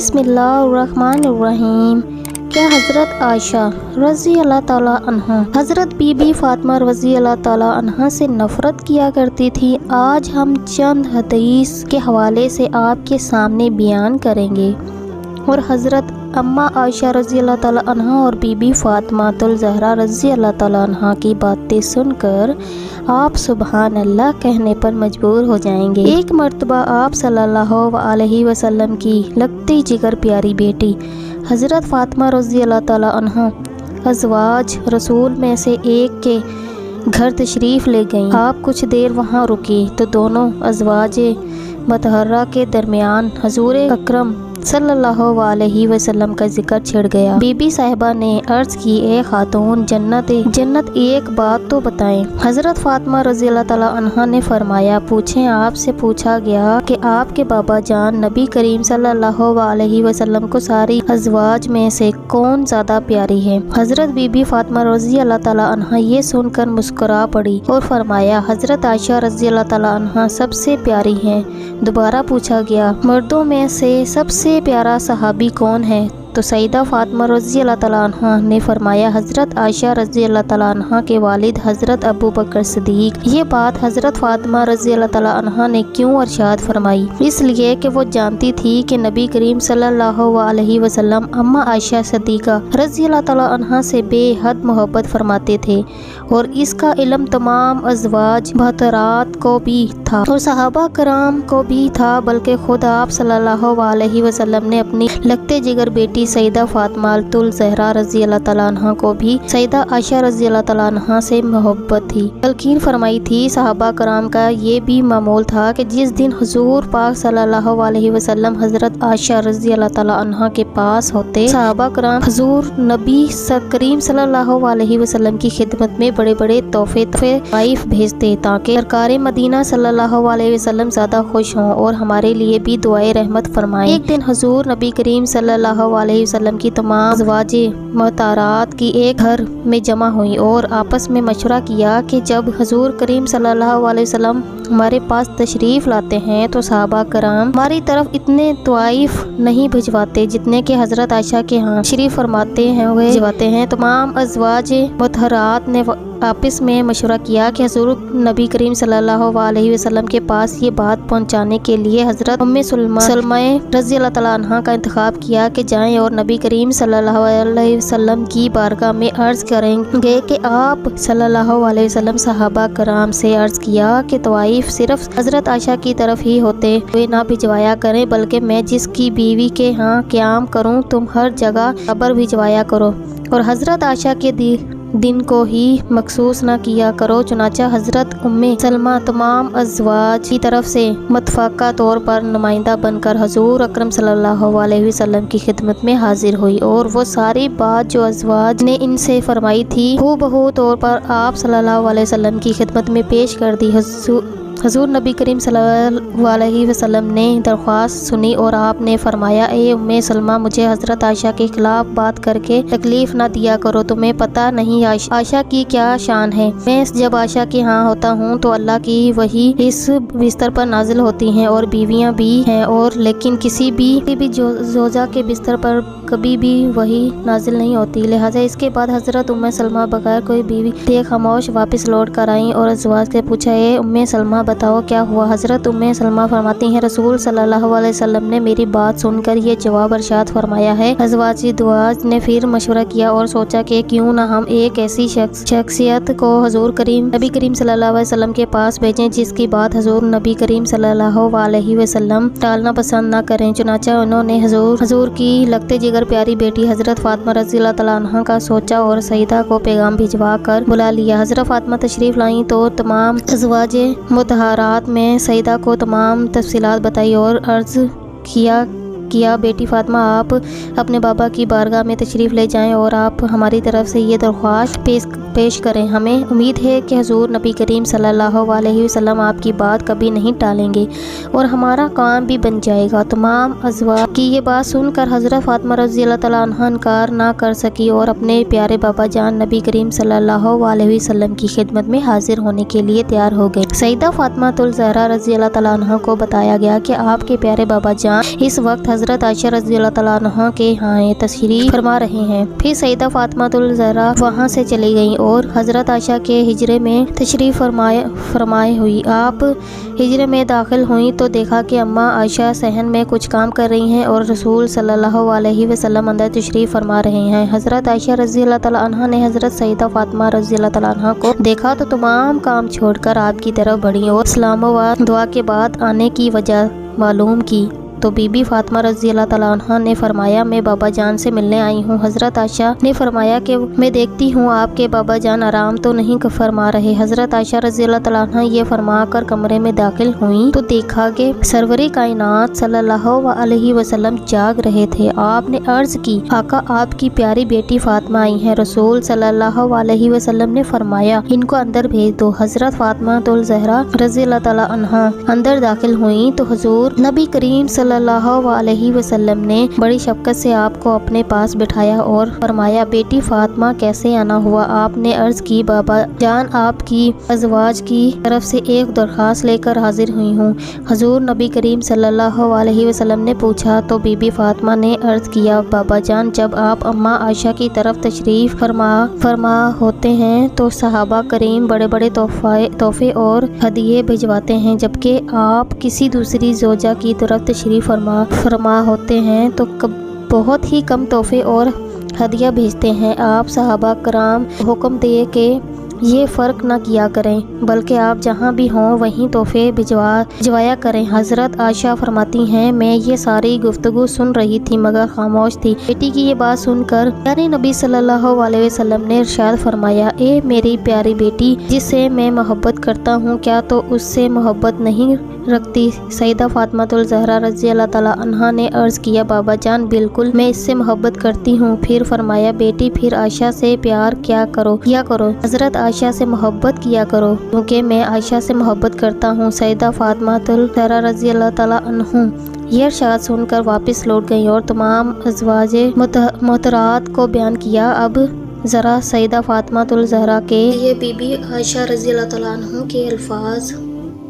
बिस्मिल्लाहिर्रहमानिर्रहीम। क्या हज़रत आयशा रज़ी अल्लाह ताला अन्हा हज़रत बीबी फ़ातिमा रज़ी अल्लाह ताला अन्हा से नफ़रत किया करती थी? आज हम चंद हदीस के हवाले से आपके सामने बयान करेंगे और हज़रत अम्मा आयशा रज़ी अल्लाह ताला अन्हा और बीबी फ़ातिमातुल ज़हरा रज़ी अल्लाह ताला अन्हा की बातें सुनकर आप सुबहान अल्लाह कहने पर मजबूर हो जाएंगे। एक मर्तबा आप सल्लल्लाहु अलैहि वसल्लम की लगती जिगर प्यारी बेटी हज़रत फ़ातिमा रज़ी अल्लाह ताला अन्हा अज़वाज रसूल में से एक के घर तशरीफ़ ले गईं। आप कुछ देर वहाँ रुकी तो दोनों अज़वाज मतहर्रा के दरमियान हजूर अकरम सल्लल्लाहु अलैहि वसल्लम का जिक्र छिड़ गया। बीबी साहिबा ने अर्ज़ की, ए खातून जन्नत एक बात तो बताएं। हज़रत फ़ातिमा रज़ी अल्लाह ताला अन्हा ने फरमाया, पूछें। आपसे पूछा गया कि आपके बाबा जान नबी करीम सल्लल्लाहु अलैहि वसल्लम को सारी अज़वाज में से कौन ज़्यादा प्यारी है? हज़रत बीबी फ़ातिमा रज़ी अल्लाह ताला अन्हा ये सुनकर मुस्कुरा पड़ी और फरमाया, हज़रत आयशा रज़ी अल्लाह ताला अन्हा सबसे प्यारी हैं। दोबारा पूछा गया, मर्दों में से सबसे प्यारा सहाबी कौन है? तो सईदा फ़ातिमा रज़ी अल्लाह ताला अन्हा ने फरमाया, हज़रत आयशा रज़ी अल्लाह ताला अन्हा के वालिद हज़रत अबू बकर सिद्दीक़। ये बात हज़रत फ़ातिमा रज़ी अल्लाह ताला अन्हा ने क्यों इरशाद फरमाई? इसलिए कि वो जानती थी कि नबी करीम सल्लल्लाहु अलैहि वसल्लम अम्मा आयशा सिद्दीक़ा रज़ी अल्लाह ताला अन्हा से बेहद मोहब्बत फरमाते थे और इसका इल्म तमाम अज़वाज बहतरात को भी था और सहाबा कराम को भी था, बल्कि खुद आप सल्लल्लाहु अलैहि वसल्लम ने अपनी लगते जिगर बेटी सईदा फ़ातिमातुल ज़हरा रज़ी अल्लाह ताला अन्हा को भी सईदा आयशा रज़ी अल्लाह ताला अन्हा से मोहब्बत थी। तलकीन फरमाई थी, सहाबा कराम का ये भी मामूल था कि जिस दिन हुज़ूर पाक सल्लल्लाहु अलैहि वसल्लम हज़रत आयशा रज़ी अल्लाह ताला अन्हा के पास होते, सहाबा कराम हुज़ूर नबी करीम सल्लल्लाहु अलैहि वसल्लम की खिदमत में बड़े बड़े तोहफे वाइफ भेजते ताकि सरकार मदीना सल्लल्लाहु अलैहि वसल्लम ज़्यादा खुश हों और हमारे लिए भी दुआए रहमत फरमाएं। एक दिन हुज़ूर नबी करीम सल्लल्लाहु अलैहि वसल्लम की तमाम अज़वाजे मोहतारात की एक घर में जमा हुई और आपस में मशवरा किया कि जब हुज़ूर करीम सल्लल्लाहु अलैहि वसल्लम हमारे पास तशरीफ़ लाते हैं तो सहाबा कराम हमारी तरफ इतने तवाइफ नहीं भिजवाते जितने कि हज़रत आयशा के यहाँ तशरीफ़ फरमाते हैं वे भिजवाते हैं। तमाम अज़वाज मोहतारात ने आपस में मशवरा किया कि हुज़ूर नबी करीम सल्लल्लाहु अलैहि वसल्लम के पास ये बात पहुंचाने के लिए हज़रत उम्मे सलमा रज़ी अल्लाह ताला अन्हा का इंतखाब किया कि जाएं और नबी करीम सल्लल्लाहु अलैहि वसल्लम की बारगाह में अर्ज़ करेंगे कि आप सल्लल्लाहु अलैहि वसल्लम सहाबा कराम से अर्ज़ किया कि तवाइफ सिर्फ हज़रत आयशा की तरफ ही होते हुए ना भिजवाया करें, बल्कि मैं जिसकी बीवी के यहाँ क़याम करूँ तुम हर जगह खबर भिजवाया करो और हज़रत आयशा के दिन को ही मखसूस न किया करो। चुनाचा हज़रत उम्मे सलमा तमाम अज़वाज की तरफ से मुतफ़ाक़ा तौर पर नुमाइंदा बनकर हुज़ूर अकरम सल्लल्लाहु अलैहि वसल्लम की खिदमत में हाजिर हुई और वो सारी बात जो अज़वाज ने इनसे फरमाई थी हूबहू तौर पर आप सल्लल्लाहु अलैहि वसल्लम की खिदमत में पेश कर दी। हुज़ूर नबी करीम सल्लल्लाहु अलैहि वसल्लम ने दरख्वास्त सुनी और आपने फरमाया, ए उम्मे सलमा, मुझे हज़रत आयशा के खिलाफ बात करके तकलीफ़ ना दिया करो। तुम्हें पता नहीं आयशा की क्या शान है। मैं जब आयशा के यहाँ होता हूँ तो अल्लाह की वही इस बिस्तर पर नाजिल होती हैं और बीवियाँ भी हैं, और लेकिन किसी भी जोजा के बिस्तर पर कभी भी वही नाजिल नहीं होती। लिहाजा इसके बाद हज़रत उम्मे सलमा बगैर कोई बीवी दिए खामोश वापस लौट कर आई और अज़वाज से पूछा, ए उम्मे सलमा, बताओ क्या हुआ? हज़रत उम्मे सलमा फरमाती हैं, रसूल सल्लल्लाहु अलैहि वसल्लम ने मेरी बात सुनकर ये जवाब इरशाद फरमाया है। अज़वाजी दुआज ने फिर मशवरा किया और सोचा कि क्यों ना हम एक ऐसी शख्सियत को हुज़ूर नबी करीम सल्लल्लाहु अलैहि वसल्लम के पास भेजें जिसकी बात हुज़ूर नबी करीम सल्लल्लाहु अलैहि वसल्लम टालना पसंद ना करें। चुनाचा उन्होंने हुज़ूर की लगते जिगर प्यारी बेटी हज़रत फ़ातिमा रज़ी अल्लाह ताला अन्हा का सोचा और सईदा को पैगाम भिजवा कर बुला लिया। हज़रत फ़ातिमा तशरीफ़ लाई तो तमाम अज़वाजे मुतहरात में सईदा को तमाम तफसीलात बताई और अर्ज़ किया, बेटी फ़ातिमा, आप अपने बाबा की बारगाह में तशरीफ़ ले जाएं और आप हमारी तरफ से ये दरख्वास्त पेश करें। हमें उम्मीद है कि हुजूर नबी करीम सल्लल्लाहु अलैहि वसल्लम आपकी बात कभी नहीं टालेंगे और हमारा काम भी बन जाएगा। तमाम अज़वाज की ये बात सुनकर हज़रत फ़ातिमा रज़ियल्लाहु तआला अन्हा इनकार ना कर सकी और अपने प्यारे बाबा जान नबी करीम सल्लल्लाहु अलैहि वसल्लम की खिदमत में हाजिर होने के लिए तैयार हो गए। सईदा फ़ातिमातुल ज़हरा रज़ियल्लाहु तआला अन्हा को बताया गया कि आपके प्यारे बाबा जान इस वक्त हज़रत आयशा रज़ियल्लाहु तआला अन्हा के यहाँ तशरीफ़ फरमा रहे हैं। फिर सईदा फ़ातिमातुल ज़हरा वहाँ से चली गईं और हज़रत आयशा के हिजरे में तशरीफ़ फरमाए हुई। आप हिजरे में दाखिल हुई तो देखा कि अम्मा आयशा सहन में कुछ काम कर रही हैं और रसूल सल्लल्लाहु अलैहि वसल्लम अंदर तशरीफ़ फरमा रहे हैं। हज़रत आयशा रज़ियल्लाहु तआला अन्हा ने हज़रत सईदा फ़ातिमा रज़ियल्लाहु तआला अन्हा को देखा तो तमाम काम छोड़कर आपकी तरफ बढ़ी और सलाम व दुआ के बाद आने की वजह मालूम की तो बीबी फ़ातिमा रज़ियल्लाहु तआला अन्हा ने फरमाया, मैं बाबा जान से मिलने आई हूँ। हज़रत आयशा ने फरमाया कि मैं देखती हूँ आपके बाबा जान आराम तो नहीं फरमा रहे। हज़रत आयशा रज़ियल्लाहु तआला अन्हा ये फरमा कर कमरे में दाखिल हुई तो देखा कि सरवरे कायनात सल्लल्लाहु अलैहि वसल्लम जाग रहे थे। आपने अर्ज़ की, आका आपकी प्यारी बेटी फ़ातिमा आई है। रसूल सल्लल्लाहु अलैहि वसल्लम ने फरमाया, इनको अंदर भेज दो। हज़रत फ़ातिमातुल ज़हरा रज़ियल्लाहु तआला अन्हा अंदर दाखिल हुई तो हुजूर नबी करीम सल्लल्लाहु अलैहि वसल्लम ने बड़ी शफ़क़त से आपको अपने पास बिठाया और फरमाया, बेटी फ़ातिमा कैसे आना हुआ? आपने अर्ज़ की, बाबा जान आपकी अज़वाज की तरफ से एक दरख्वास्त लेकर हाजिर हुई हूँ। हुजूर नबी करीम सल्लल्लाहु अलैहि वसल्लम ने पूछा तो बीबी फ़ातिमा ने अर्ज़ किया, बाबा जान जब आप अम्मा आयशा की तरफ तशरीफ़ फरमा होते हैं तो सहाबा करीम बड़े बड़े तोहफ़े और हदिये भिजवाते हैं, जबकि आप किसी दूसरी ज़ौजा की तरफ तशरीफ़ फरमा होते हैं तो बहुत ही कम तोहफे और हदिया भेजते हैं। आप सहाबा कराम हुक्म दिए कि ये फ़र्क ना किया करें, बल्कि आप जहाँ भी हों वहीं तोहफे भिजवाया करें। हज़रत आयशा फरमाती हैं, मैं ये सारी गुफ्तगू सुन रही थी मगर खामोश थी। बेटी की ये बात सुनकर प्यारे नबी सल्लल्लाहु अलैहि वसल्लम ने इरशाद फरमाया, ए मेरी प्यारी बेटी, जिससे मैं मोहब्बत करता हूँ क्या तो उससे मोहब्बत नहीं रखती? सईदा फ़ातिमातुल ज़हरा रज़ियल्लाहु तआला अन्हा ने अर्ज़ किया, बाबा जान बिल्कुल मैं इससे मोहब्बत करती हूँ। फिर फरमाया, बेटी फिर आयशा से प्यार किया करो। हज़रत आयशा से मोहब्बत किया करो क्योंकि मैं आयशा से मोहब्बत करता हूँ। सईदा फ़ातिमातुल ज़हरा रज़ियल्लाहु तआला अन्हा यह इरशाद सुनकर वापस लौट गई और तमाम अज़वाजे मोहतरात को बयान किया। अब ज़रा सईदा फ़ातिमातुल ज़हरा के ये बीबी आयशा रज़ियल्लाहु तआला अन्हा के अल्फाज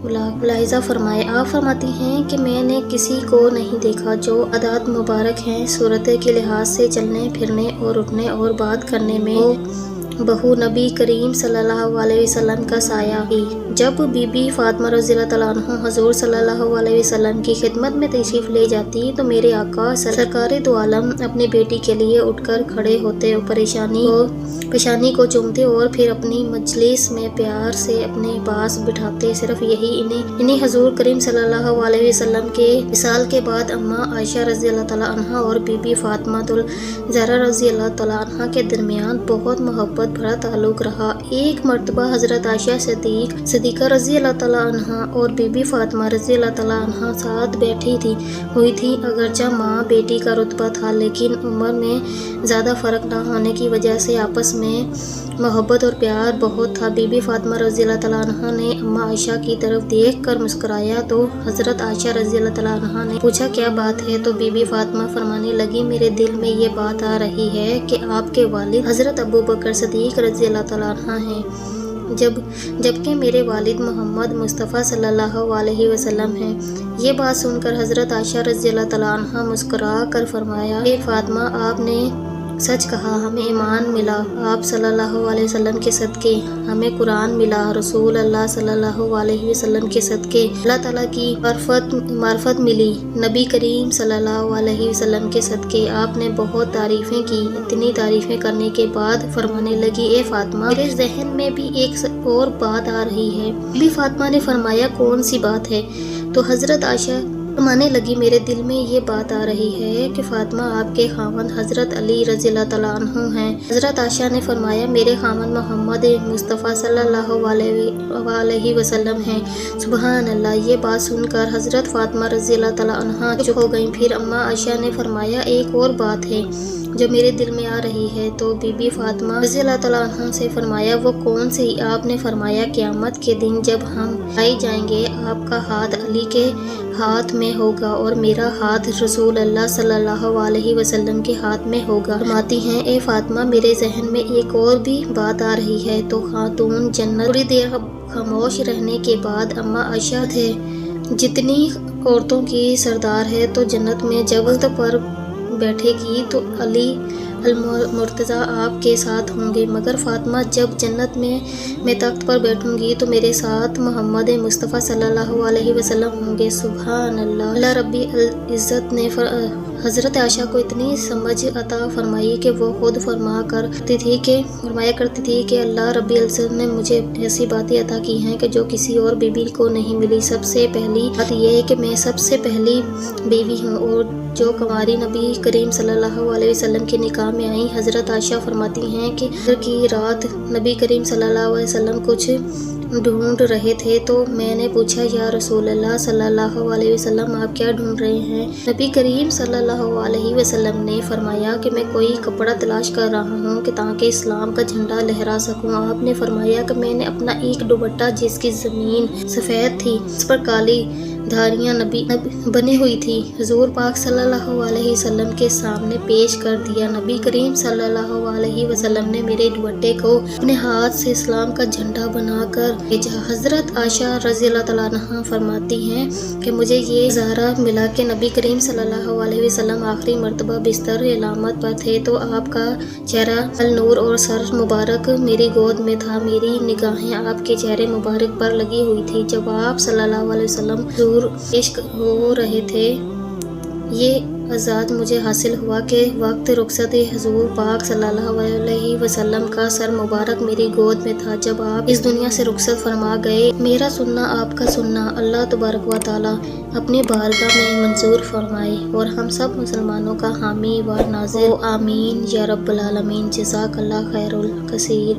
मुलाहिज़ा फरमाए। आप फरमाती हैं कि मैंने किसी को नहीं देखा जो आदात मुबारक हैं सूरत के लिहाज से चलने फिरने और उठने और बात करने में बहू नबी करीम सल्लल्लाहु अलैहि वसल्लम का साया ही। जब बीबी फ़ातिमा रज़ियल्लाहु तआला अन्हा हुज़ूर सल्लल्लाहु अलैहि वसल्लम की खिदमत में तशरीफ़ ले जाती तो मेरे आका सरकारे दो आलम अपनी बेटी के लिए उठकर खड़े होते और पेशानी को चूमते और फिर अपनी मजलिस में प्यार से अपने पास बिठाते। सिर्फ यही इन्हीं हुज़ूर करीम सल्लल्लाहु अलैहि वसल्लम के विसाल के बाद अम्मा आयशा रज़ियल्लाहु तआला अन्हा और बीबी फ़ातिमातुल ज़हरा रज़ियल्लाहु तआला अन्हा के दरमियान बहुत मोहब्बत भरा ताल्लुक़ रहा। एक मरतबा हज़रत आयशा सिद्दीक़ा रज़ियल्लाहु तआला अन्हा और बीबी फ़ातिमा रज़ियल्लाहु तआला अन्हा साथ बैठी हुई थी। अगरचे माँ बेटी का रुतबा था लेकिन उम्र में ज़्यादा फ़र्क न होने की वजह से आपस में मोहब्बत और प्यार बहुत था। बीबी फ़ातिमा रज़ियल्लाहु तआला अन्हा ने अम्मा आयशा की तरफ देख कर मुस्कुराया तो हज़रत आयशा रज़ियल्लाहु तआला अन्हा ने पूछा, क्या बात है? तो बीबी फ़ातिमा फरमाने लगी, मेरे दिल में ये बात आ रही है कि आपके वालिद हज़रत अबू बकर सिद्दीक़ रज़ियल्लाहु तआला अन्हा हैं जबकि मेरे वालिद मोहम्मद मुस्तफ़ा सल्लल्लाहु अलैहि वसल्लम हैं। ये बात सुनकर हज़रत आयशा रज़ियल्लाहु तआला अन्हा मुस्कुरा कर फरमाया, हे फ़ातिमा आपने सच कहा, हमें ईमान मिला आप सल्लल्लाहु अलैहि वसल्लम के सदके, हमें कुरान मिला रसूल अल्लाह सल्लल्लाहु अलैहि वसल्लम के सदके, अल्लाह ताला की मार्फत मिली नबी करीम सल्लल्लाहु अलैहि वसल्लम के सदके। आपने बहुत तारीफ़ें की। इतनी तारीफ़ें करने के बाद फरमाने लगी, ए फ़ातिमा मेरे जहन में भी एक और बात आ रही है। बीबी फ़ातिमा ने फरमाया, कौन सी बात है? तो हज़रत आयशा फरमाने लगी, मेरे दिल में ये बात आ रही है कि फ़ातिमा आपके खावंद हज़रत अली रज़ियल्लाहु तआला अन्हु हैं। हज़रत आयशा ने फरमाया, मेरे खावंद मोहम्मद मुस्तफ़ा सल्लल्लाहु अलैहि वसल्लम हैं। सुबहान अल्लाह। ये बात सुनकर हज़रत फ़ातिमा रज़ियल्लाहु तआला अन्हा चुप हो गईं। फिर अम्मा आयशा ने फरमाया, एक और बात है। जो मेरे दिल में आ रही है। तो बीबी फातिमा रज़ी अल्लाह तआला अन्हा से फरमाया, वो कौन सी? आपने फरमाया, क़यामत के दिन जब हम आए जाएंगे, आपका हाथ अली के हाथ में होगा और मेरा हाथ रसूल अल्लाह सल्लल्लाहु अलैहि वसल्लम के हाथ में होगा। फरमाती हैं, ए फातिमा, मेरे जहन में एक और भी बात आ रही है। तो खातून जन्नत थोड़ी देर खामोश रहने के बाद अम्मा आयशा थे, जितनी औरतों की सरदार है, तो जन्नत में जब वक्त पर बैठेगी तो अली मुर्तज़ा आपके साथ होंगे, मगर फातिमा जब जन्नत में मैं तख्त पर बैठूंगी तो मेरे साथ मोहम्मद मुस्तफ़ा सल्लल्लाहु अलैहि वसल्लम होंगे। सुभान अल्लाह। अल्लाह रब्बी इज़्ज़त ने हज़रत आयशा को इतनी समझ अता फरमाई कि वो खुद फरमाया करती थी कि अल्लाह रब्बी इज़्ज़त ने मुझे ऐसी बातें अता की हैं कि जो किसी और बीवी को नहीं मिली। सबसे पहली बात यह है कि मैं सबसे पहली बीवी हूँ और जो कुंवारी नबी करीम सल्लल्लाहु अलैहि वसल्लम के निकाह में आई। हज़रत आयशा फरमाती हैं कि की रात नबी करीम सल्लल्लाहु अलैहि वसल्लम कुछ ढूंढ रहे थे, तो मैंने पूछा, या रसूल अल्लाह सल्लल्लाहु अलैहि वसल्लम, आप क्या ढूंढ रहे हैं? नबी करीम सल्लल्लाहु अलैहि वसल्लम ने फरमाया कि मैं कोई कपड़ा तलाश कर रहा हूँ कि ताकि इस्लाम का झंडा लहरा सकूँ। आपने फरमाया कि मैंने अपना एक दुपट्टा जिसकी ज़मीन सफ़ेद थी, उस पर काली धारियाँ नबी बनी हुई थी, हुजूर पाक सल्लल्लाहु अलैहि वसल्लम के सामने पेश कर दिया। नबी करीम सल्लल्लाहु अलैहि वसल्लम ने मेरे दुपट्टे को अपने हाथ से इस्लाम का झंडा बनाकर भेजा। हज़रत आयशा रज़ी अल्लाह तआला अन्हा फरमाती हैं कि मुझे ये नज़ारा मिला कि नबी करीम सल्लल्लाहु अलैहि वसल्लम आखिरी मरतबा बिस्तर इलामत पर थे, तो आपका चेहरा अल नूर और सर मुबारक मेरी गोद में था। मेरी निगाहें आपके चेहरे मुबारक पर लगी हुई थी। जब आप सल्लल्लाहु अलैहि वसल्लम इश्क हो रहे थे, ये आज़ाद मुझे हासिल हुआ कि वक्त रुखसत हुजूर पाक सल्लल्लाहु अलैहि वसल्लम का सर मुबारक मेरी गोद में था। जब आप इस दुनिया से रुखसत फरमा गए, मेरा सुनना आपका सुनना अल्लाह तबारक व तआला अपनी बारगाह में मंजूर फरमाए और हम सब मुसलमानों का हामी व नाज़िर। आमीन या रब्बल आलमीन। जज़ाकल्लाह खैरुल कसीर।